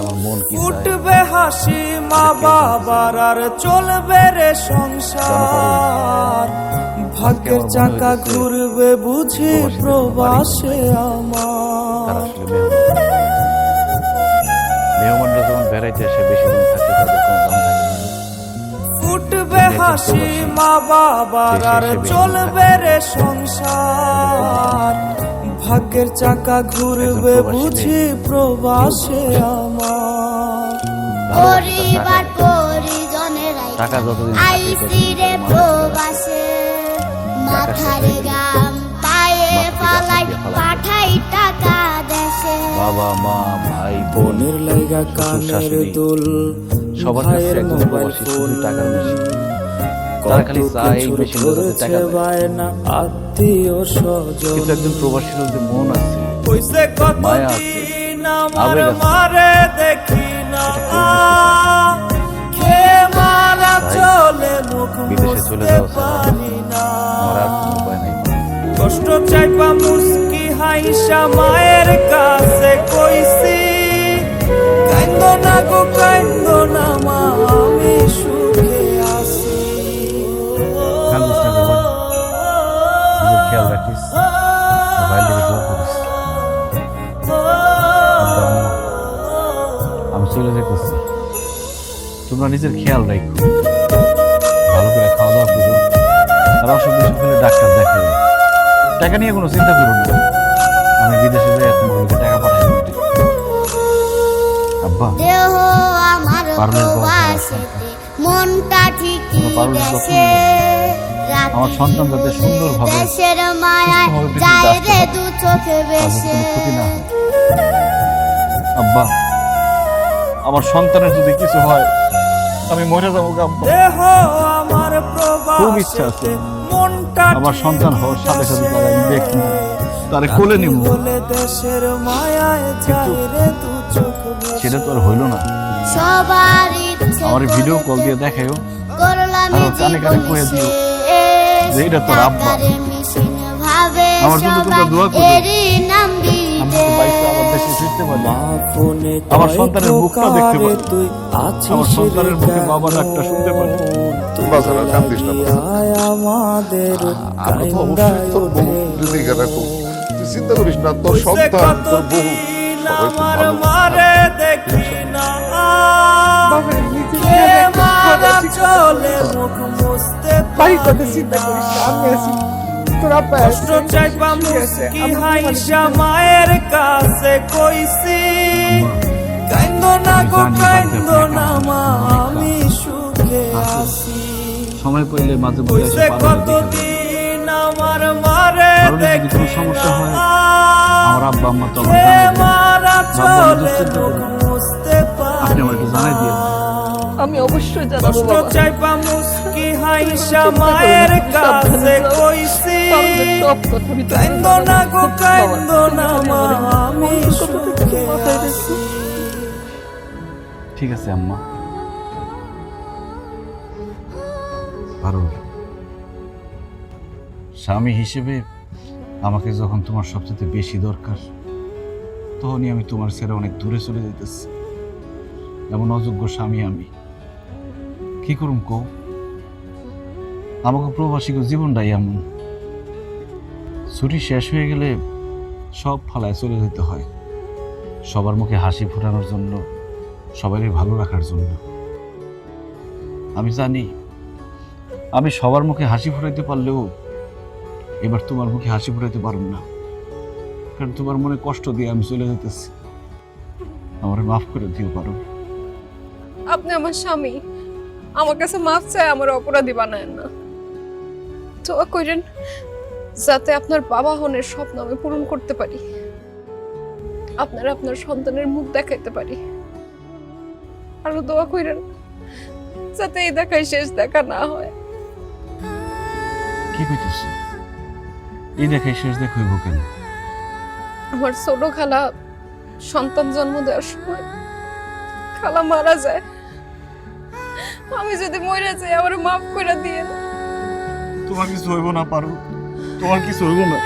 আমার মন কি চায়। উঠবে হাসি মা বাবার আর চলবে রে সংসার, ভাগ্যের চাকা ঘুরবে বুঝি প্রবাসে আমার। মেহমানরা যখন বেড়াইতে আসে বেশি দিন থাকতে তাদের কোনো দাম থাকে না। উঠবে হাসি মা বাবার আর চলবে রে সংসার, ভাগ্যের চাকা ঘুরবে বুঝি প্রবাসে আমার। পরিবার পরিজনেরাই টাকা যতদিন আইসি রে প্রবাসে, মাথার গাম পায়ে পালাই পাঠাই টাকা দেশে। বাবা মা ভাই বোন বোনের লাইগা কানের দুল, সবার ভাইয়ের কাছে একজন মোবাইল প্রবাসী ফোন, শুধু টাকার মেশিন। তারা খালি চায় এই মেশিনটা যাতে টাকা দেয়। বায়না আত্মীয় স্বজন, কিন্তু একজন প্রবাসীর যে মন আছে, কইছে মায়া আছে, কতদিন আমার আবেগ আছে। মারে দেখি না, কে মারা চলে মুখ বিদেশে চলে বুঝতে যাওয়া ছাড়া পারি না। আমার আর কোনো উপায় নাই। কষ্ট চাইবা মুস্কি হাইসা মায়ের কাছে কইছি, কাইন্দো না গো কাইন্দো না মা আমি সুখে আছি। কান্দিস না বাবা, নিজের খেয়াল রাখিস, বাইরে থেকে দোয়া করিস। আব্বা, আম্মা, আমি চলে যেতেছি, তোমরা নিজের খেয়াল রাখো, ভালো করে খাওয়া দাওয়া করো, আর অসুখ বিসুখ হলে ডাক্তার দেখাবে। টাকা নিয়ে কোনো চিন্তা করো না, আমি বিদেশে যাই তোমাকে টাকা পাঠাই দেব। আব্বা, দেহ আমার পারুলের বউ প্রবাসেতে, মনটা ঠিকই পারুলের যত্ন দেশে। আমার সন্তান যাতে সুন্দরভাবে দেশের মায়ায় সুস্থভাবে যায় পৃথিবীতে রে আসতে দু চোখে তাদের বেশে। কোনো ক্ষতি না হয়। আব্বা, আমার সন্তানের যদি কিছু হয় আমি মরে যাবো গো আব্বা। দেহ আমার খুব ইচ্ছা আছে প্রবাসেতে, মনটা আমার সন্তান হওয়ার সাথে সাথে তারা আমি দেখি, তারে কোলে নিব, বলে দেশের মায়ায় যায় রে দু চোখ বেশে। সেটা তো আর হইল না। সবার ইচ্ছে আমার ভিডিও কল দিয়ে দেখাইও, করলাম আরো কানে কানে কয়ে দিও যে এটা তোর আব্বা। আমার জন্য তোমরা দোয়া করো, আমি তো বাইকে আবার দেশে ফিরতে পারি, আমার সন্তানের মুখটা দেখতে পারি, আমার সন্তানের মুখে বাবা ডাকটা শুনতে পারি। বাজারে কান্দিস না বাবা। আমাদের আমরা তো অবশ্যই তোর বউ যদি রাখো, তুই চিন্তা করিস না, তোর সন্তান তোর বউ সবাই খুব আমার ভালো। মারে দেখি না, কে মারা চলে মুখ মুছতে পারি না। কষ্ট চাইবা মুস্কি হাইসা মায়ের কাছে কইছি, কাইন্দো না গো কাইন্দো না মা আমি সুখে আছি। সময় পাইলে মাঝে মধ্যে কইছে এসে পারুলের দিকে যাই। কতদিন আমার মারে পারুলের যদি দেখি কোনো সমস্যা হয়, না, আমার আব্বা আম্মা তো আমার কে জানাই দিবে। মারা বাবা, আমি চলে দুশ্চিন্তা মুখ করি। মুছতে আপনি আমার একটু জানাই দিয়ে আমি অবশ্যই জানাবো কষ্ট বাবা। চাইবা মুস্কি হাইসা মায়ের কাছে কইছি, সব কথা আমি তোকে কাইন্দো না গো বাবা, কাইন্দো না মা আমি অন্য কথা থেকে সুখে মাথায় আছি। রেখো। ঠিক আছে আম্মা। পারুল, স্বামী হিসেবে আমাকে যখন তোমার সবচেয়ে বেশি দরকার, তখনই আমি তোমার ছেড়ে অনেক দূরে চলে যেতেছি। এমন অযোগ্য স্বামী আমি কি করুম কও? আমাকে প্রবাসীকে জীবনটাই এমন, ছুটি শেষ হয়ে গেলে সব ফালায় চলে যেতে হয়, সবার মুখে হাসি ফোটানোর জন্য, সবারই ভালো রাখার জন্য। আমি জানি আমি সবার মুখে হাসি ফুটাইতে পারলেও এবার তোমার মুখে হাসি ফুটাইতে পারব না, কারণ তোমার মনে কষ্ট দিয়ে আমি চলে যেতেছি। আমার মাফ করে দিও পারো। আপনি আমার স্বামী, আমার কাছে মাফ চাই, আমার অপরাধী বানায় না। দোয়া করেন যাতে আপনার বাবা হনের স্বপ্ন আমি পূরণ করতে পারি, আপনার আপনার সন্তানের মুখ দেখাইতে পারি। আরো দোয়া করেন যাতে এই দেখাই শেষ দেখা না হয়। কি কইতেছ? এই দেখাই শেষ দেখ হইব কেন? আমার ছোট খালা সন্তান জন্ম দেওয়ার সময় খালা মারা যায়, আমি যদি মরে যাই আমার মাফ করে দিয়ে। তোমার কিছু হইব না পারো, তোমার কিছু হইব না।